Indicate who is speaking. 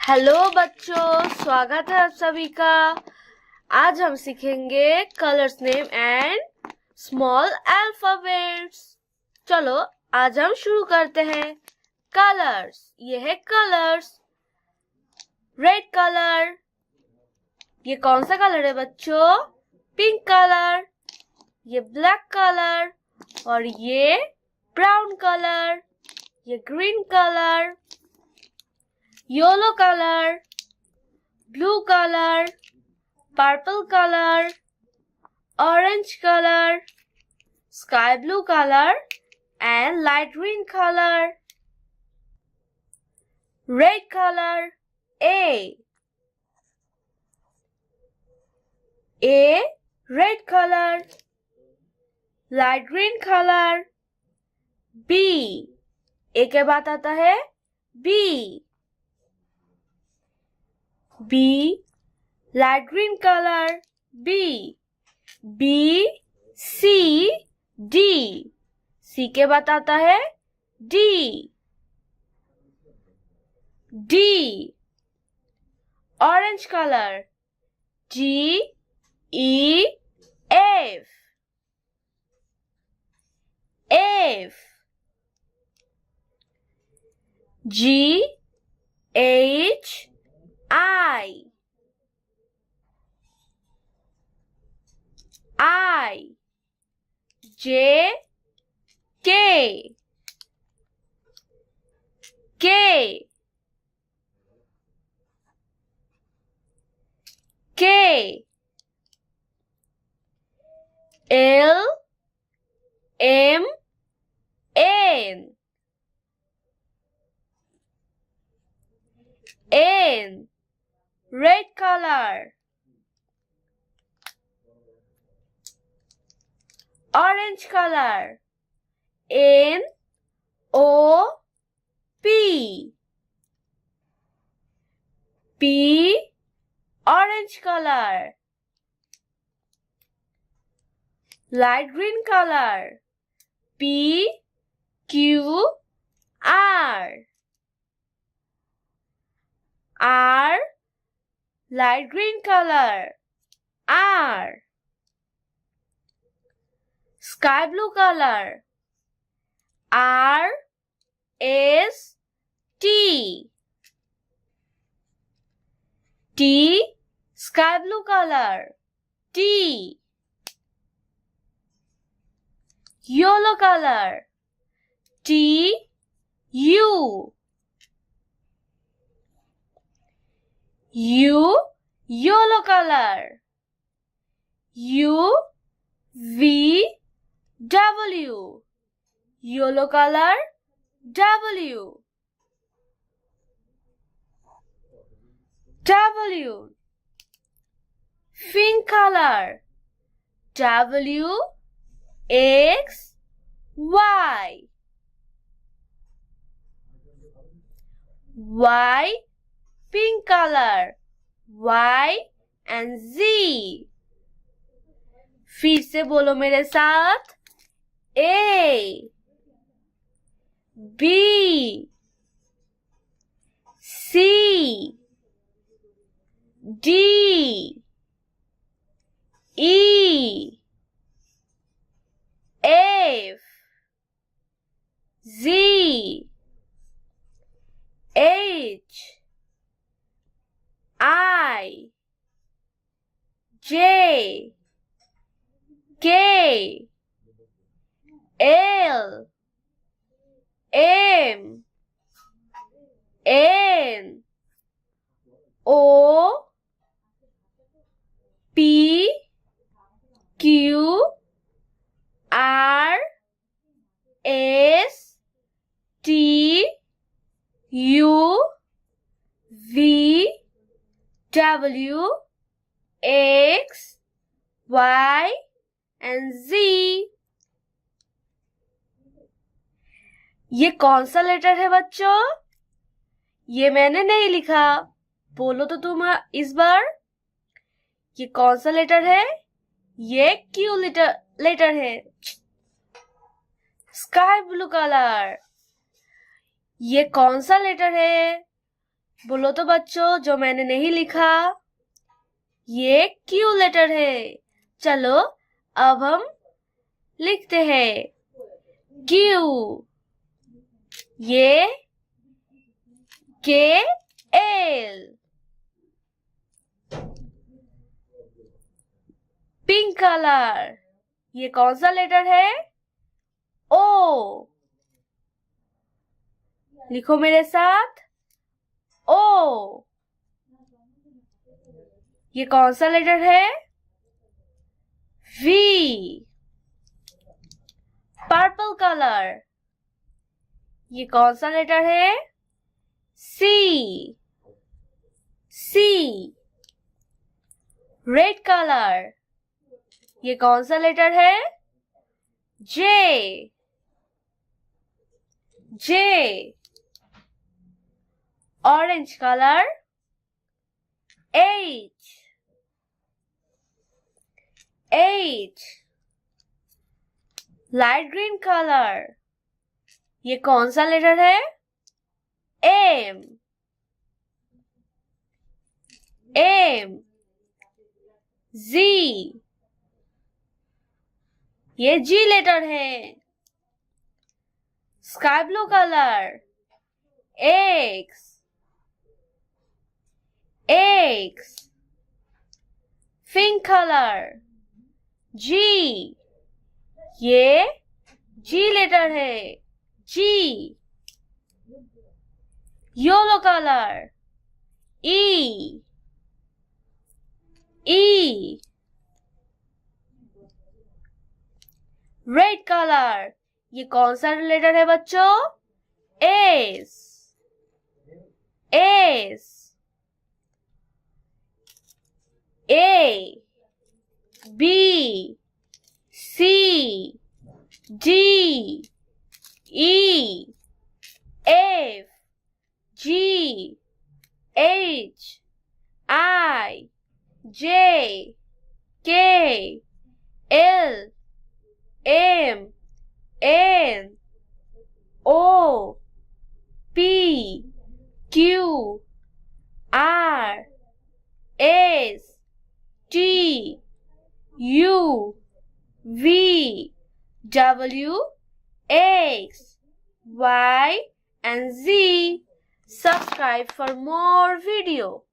Speaker 1: Hello बच्चों, स्वागत है आप सभी का। आज हम सीखेंगे colours name and small alphabets. चलो आज हम शुरू करते हैं। कलर्स, ये है कलर्स। रेड कलर, ये कौन सा कलर है बच्चों? Pink colour. ये ब्लैक कलर और ये ब्राउन कलर। ये green colour, yellow colour, blue color, purple color, orange color, sky blue color and light green color. Red color A red color. Light green color B, A के बाद आता है B. B, light green color B. B, C, D. C के बाद आता है D. D, orange color G, E, F. F, G, H, I, J, K, L, M, N. Red color. Orange color N, O, P. P, orange color. Light green color P, Q, R. R, light green color R. Sky blue color R, S, T. T, sky blue color T. Yellow color T, U. U, yellow color U, V, W. Yellow color W. W, pink color W, X, Y. Y, pink color Y and Z. फिर से बोलो मेरे साथ। A, B, C, D, E, F, Z, H, I, J, K, L, M, N, O, P, Q, R, S, T, U, V, W, X, Y and Z. ये कौन सा letter है बच्चों? ये मैंने नहीं लिखा, बोलो तो तुम इस बार। ये कौन सा लेटर है? ये क्यू लेटर है। Sky blue colour. ये कौन सा लेटर है? बोलो तो बच्चों जो मैंने नहीं लिखा। ये क्यू लेटर है। चलो अब हम लिखते हैं क्यू। ये के एल। Pink colour. ये कौन सा लेटर है? ओ। लिखो मेरे साथ, ओ। ये कौन सा लेटर है? वी। Purple colour. ये कौन सा लेटर है? सी। सी। Red colour. ये कौन सा लेटर है? J. J. Orange colour. H. H. Light green colour. ये कौन सा लेटर है? एम। एम। जी। ये जी लेटर है। Sky blue colour. X. X. Pink colour. G. ये जी लेटर है। G. Yellow colour. E. E. Red colour. ये कौन सा लेटर है बच्चों? एस। एस। ए। बी। सी। डी। ई। एफ। जी। एच। आई। जे। के। L. M N O P Q R S T U V W X Y and Z. Subscribe for more video.